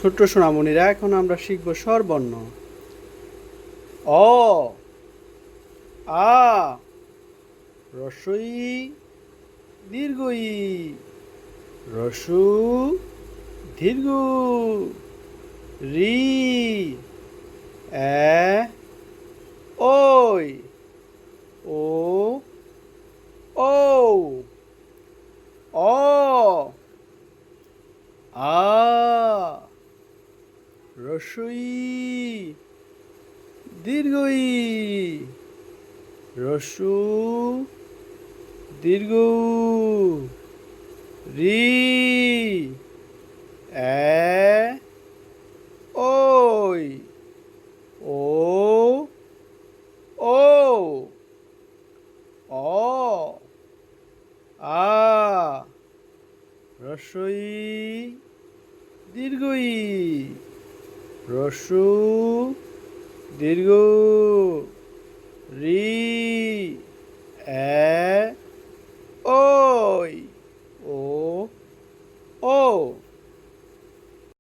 ছোট্ট সোনামণিরা, এখন আমরা শিখব স্বরবর্ণ। অ, আ, রস্বই, দীর্ঘই, রস্যু, দীর্ঘ, রি, এ, ওই, ও, ও, অ, আ, রস্বই, দীর্ঘই, রস্যু, দীর্ঘ, রি, এ, ওই, ও, ও, অ, আ, রস্বই, দীর্ঘই, রস্যু, দীর্ঘ, রি,